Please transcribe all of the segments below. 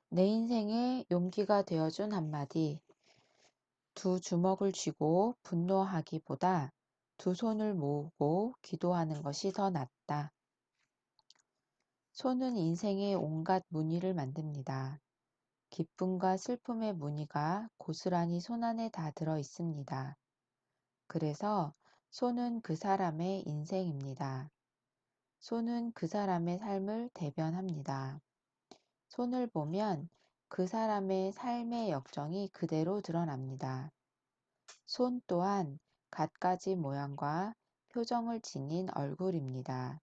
내 인생에 용기가 되어준 한마디. 두 주먹을 쥐고 분노하기보다 두 손을 모으고 기도하는 것이 더 낫다. 손은 인생의 온갖 무늬를 만듭니다. 기쁨과 슬픔의 무늬가 고스란히 손 안에 다 들어 있습니다. 그래서 손은 그 사람의 인생입니다. 손은 그 사람의 삶을 대변합니다. 손을 보면 그 사람의 삶의 역정이 그대로 드러납니다. 손 또한 갖가지 모양과 표정을 지닌 얼굴입니다.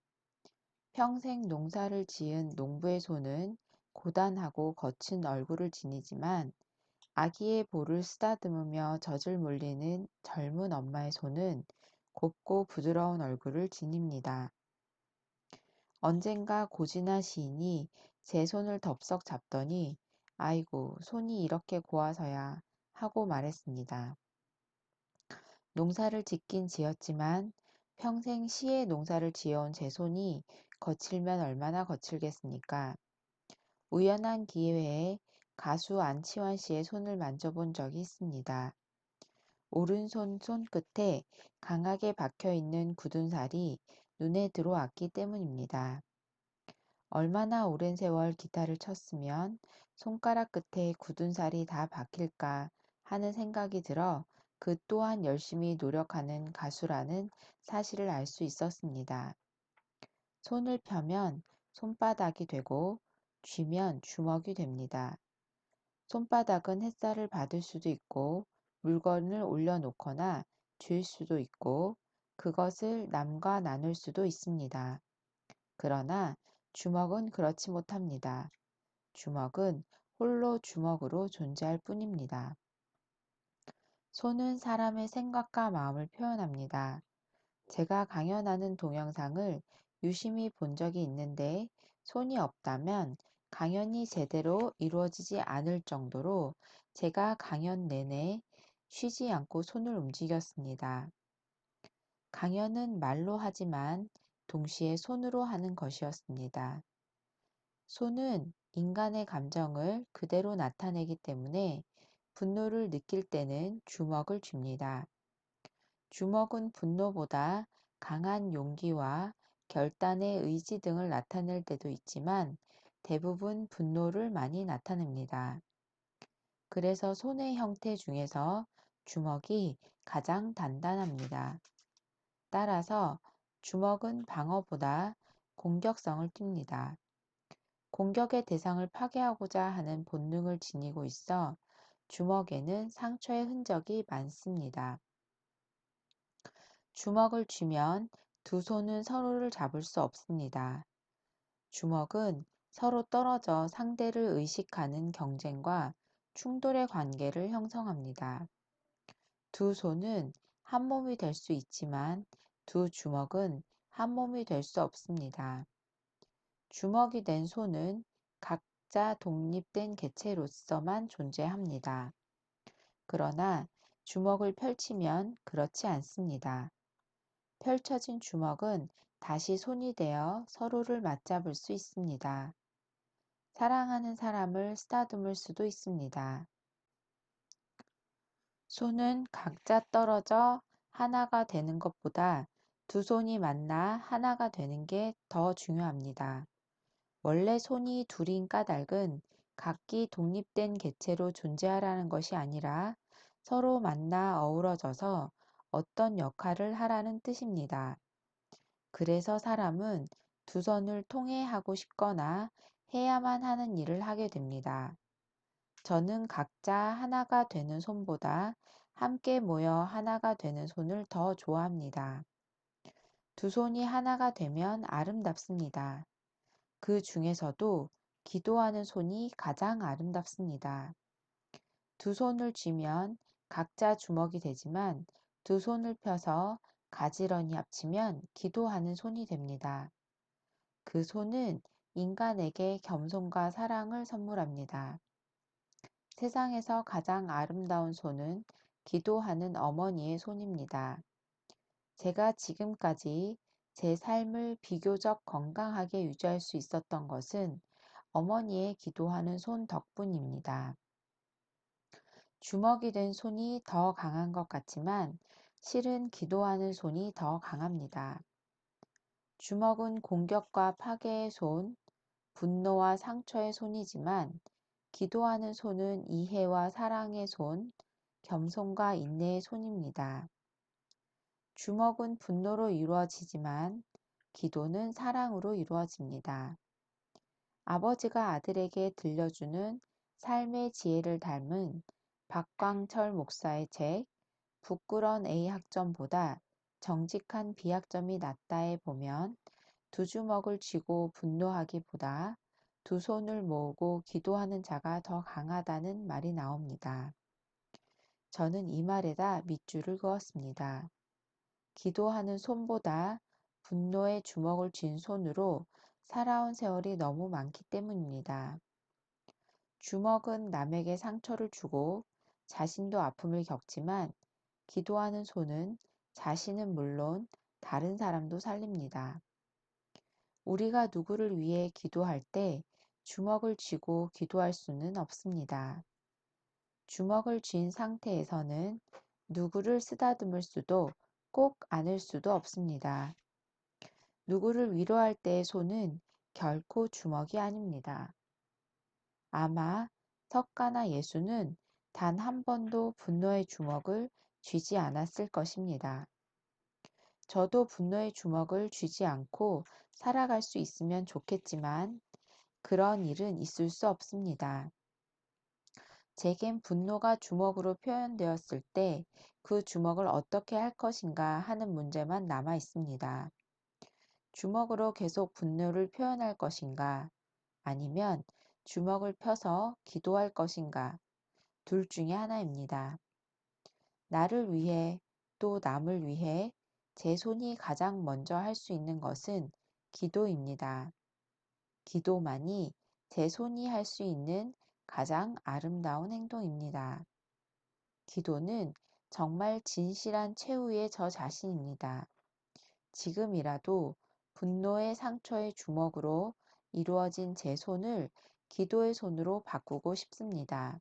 평생 농사를 지은 농부의 손은 고단하고 거친 얼굴을 지니지만 아기의 볼을 쓰다듬으며 젖을 물리는 젊은 엄마의 손은 곱고 부드러운 얼굴을 지닙니다. 언젠가 고진아 시인이 제 손을 덥석 잡더니 아이고 손이 이렇게 고와서야 하고 말했습니다. 농사를 짓긴 지었지만 평생 시에 농사를 지어온 제 손이 거칠면 얼마나 거칠겠습니까? 우연한 기회에 가수 안치환 씨의 손을 만져본 적이 있습니다. 오른손 손끝에 강하게 박혀있는 굳은 살이 눈에 들어왔기 때문입니다. 얼마나 오랜 세월 기타를 쳤으면 손가락 끝에 굳은 살이 다 박힐까 하는 생각이 들어 그 또한 열심히 노력하는 가수라는 사실을 알 수 있었습니다. 손을 펴면 손바닥이 되고 쥐면 주먹이 됩니다. 손바닥은 햇살을 받을 수도 있고 물건을 올려놓거나 쥘 수도 있고 그것을 남과 나눌 수도 있습니다. 그러나 주먹은 그렇지 못합니다. 주먹은 홀로 주먹으로 존재할 뿐입니다. 손은 사람의 생각과 마음을 표현합니다. 제가 강연하는 동영상을 유심히 본 적이 있는데 손이 없다면 강연이 제대로 이루어지지 않을 정도로 제가 강연 내내 쉬지 않고 손을 움직였습니다. 강연은 말로 하지만 동시에 손으로 하는 것이었습니다. 손은 인간의 감정을 그대로 나타내기 때문에 분노를 느낄 때는 주먹을 쥡니다. 주먹은 분노보다 강한 용기와 결단의 의지 등을 나타낼 때도 있지만 대부분 분노를 많이 나타냅니다. 그래서 손의 형태 중에서 주먹이 가장 단단합니다. 따라서 주먹은 방어보다 공격성을 띱니다. 공격의 대상을 파괴하고자 하는 본능을 지니고 있어 주먹에는 상처의 흔적이 많습니다. 주먹을 쥐면 두 손은 서로를 잡을 수 없습니다. 주먹은 서로 떨어져 상대를 의식하는 경쟁과 충돌의 관계를 형성합니다. 두 손은 한 몸이 될 수 있지만 두 주먹은 한 몸이 될 수 없습니다. 주먹이 된 손은 각자 독립된 개체로서만 존재합니다. 그러나 주먹을 펼치면 그렇지 않습니다. 펼쳐진 주먹은 다시 손이 되어 서로를 맞잡을 수 있습니다. 사랑하는 사람을 쓰다듬을 수도 있습니다. 손은 각자 떨어져 하나가 되는 것보다 두 손이 만나 하나가 되는 게 더 중요합니다. 원래 손이 둘인 까닭은 각기 독립된 개체로 존재하라는 것이 아니라 서로 만나 어우러져서 어떤 역할을 하라는 뜻입니다. 그래서 사람은 두 손을 통해 하고 싶거나 해야만 하는 일을 하게 됩니다. 저는 각자 하나가 되는 손보다 함께 모여 하나가 되는 손을 더 좋아합니다. 두 손이 하나가 되면 아름답습니다. 그 중에서도 기도하는 손이 가장 아름답습니다. 두 손을 쥐면 각자 주먹이 되지만 두 손을 펴서 가지런히 합치면 기도하는 손이 됩니다. 그 손은 인간에게 겸손과 사랑을 선물합니다. 세상에서 가장 아름다운 손은 기도하는 어머니의 손입니다. 제가 지금까지 제 삶을 비교적 건강하게 유지할 수 있었던 것은 어머니의 기도하는 손 덕분입니다. 주먹이 된 손이 더 강한 것 같지만 실은 기도하는 손이 더 강합니다. 주먹은 공격과 파괴의 손, 분노와 상처의 손이지만 기도하는 손은 이해와 사랑의 손, 겸손과 인내의 손입니다. 주먹은 분노로 이루어지지만 기도는 사랑으로 이루어집니다. 아버지가 아들에게 들려주는 삶의 지혜를 닮은 박광철 목사의 책 부끄러운 A 학점보다 정직한 B 학점이 낫다에 보면 두 주먹을 쥐고 분노하기보다 두 손을 모으고 기도하는 자가 더 강하다는 말이 나옵니다. 저는 이 말에다 밑줄을 그었습니다. 기도하는 손보다 분노의 주먹을 쥔 손으로 살아온 세월이 너무 많기 때문입니다. 주먹은 남에게 상처를 주고 자신도 아픔을 겪지만 기도하는 손은 자신은 물론 다른 사람도 살립니다. 우리가 누구를 위해 기도할 때 주먹을 쥐고 기도할 수는 없습니다. 주먹을 쥔 상태에서는 누구를 쓰다듬을 수도 꼭 안을 수도 없습니다. 누구를 위로할 때의 손은 결코 주먹이 아닙니다. 아마 석가나 예수는 단 한 번도 분노의 주먹을 쥐지 않았을 것입니다. 저도 분노의 주먹을 쥐지 않고 살아갈 수 있으면 좋겠지만 그런 일은 있을 수 없습니다. 제겐 분노가 주먹으로 표현되었을 때 그 주먹을 어떻게 할 것인가 하는 문제만 남아 있습니다. 주먹으로 계속 분노를 표현할 것인가 아니면 주먹을 펴서 기도할 것인가 둘 중에 하나입니다. 나를 위해 또 남을 위해 제 손이 가장 먼저 할 수 있는 것은 기도입니다. 기도만이 제 손이 할 수 있는 가장 아름다운 행동입니다. 기도는 정말 진실한 최후의 저 자신입니다. 지금이라도 분노의 상처의 주먹으로 이루어진 제 손을 기도의 손으로 바꾸고 싶습니다.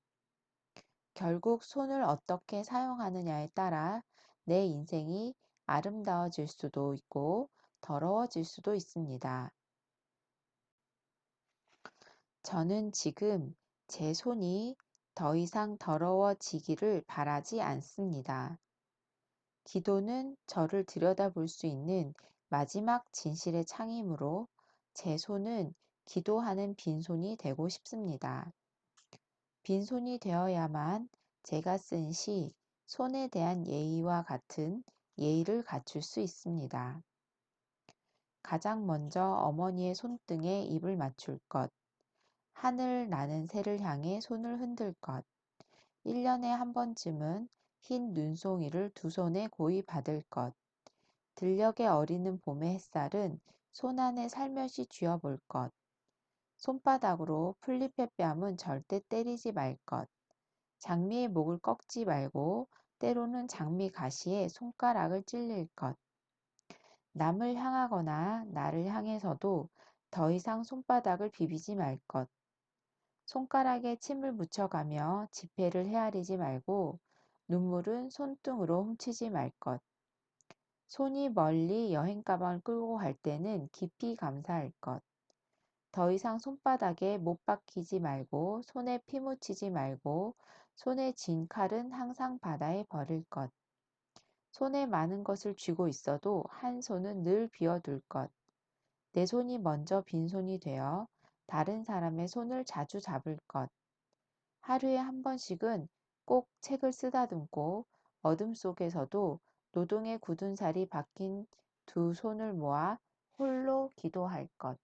결국 손을 어떻게 사용하느냐에 따라 내 인생이 아름다워질 수도 있고 더러워질 수도 있습니다. 저는 지금 제 손이 더 이상 더러워지기를 바라지 않습니다. 기도는 저를 들여다볼 수 있는 마지막 진실의 창이므로 제 손은 기도하는 빈손이 되고 싶습니다. 빈손이 되어야만 제가 쓴 시 손에 대한 예의와 같은 예의를 갖출 수 있습니다. 가장 먼저 어머니의 손등에 입을 맞출 것, 하늘 나는 새를 향해 손을 흔들 것, 1년에 한 번쯤은 흰 눈송이를 두 손에 고이 받을 것, 들녘에 어리는 봄의 햇살은 손 안에 살며시 쥐어볼 것, 손바닥으로 풀잎의 뺨은 절대 때리지 말 것, 장미의 목을 꺾지 말고 때로는 장미 가시에 손가락을 찔릴 것, 남을 향하거나 나를 향해서도 더 이상 손바닥을 비비지 말 것, 손가락에 침을 묻혀가며 지폐를 헤아리지 말고 눈물은 손등으로 훔치지 말 것, 손이 멀리 여행 가방을 끌고 갈 때는 깊이 감사할 것, 더 이상 손바닥에 못 박히지 말고 손에 피 묻히지 말고 손에 쥔 칼은 항상 바다에 버릴 것, 손에 많은 것을 쥐고 있어도 한 손은 늘 비워둘 것, 내 손이 먼저 빈손이 되어 다른 사람의 손을 자주 잡을 것, 하루에 한 번씩은 꼭 책을 쓰다듬고 어둠 속에서도 노동의 굳은 살이 박힌 두 손을 모아 홀로 기도할 것.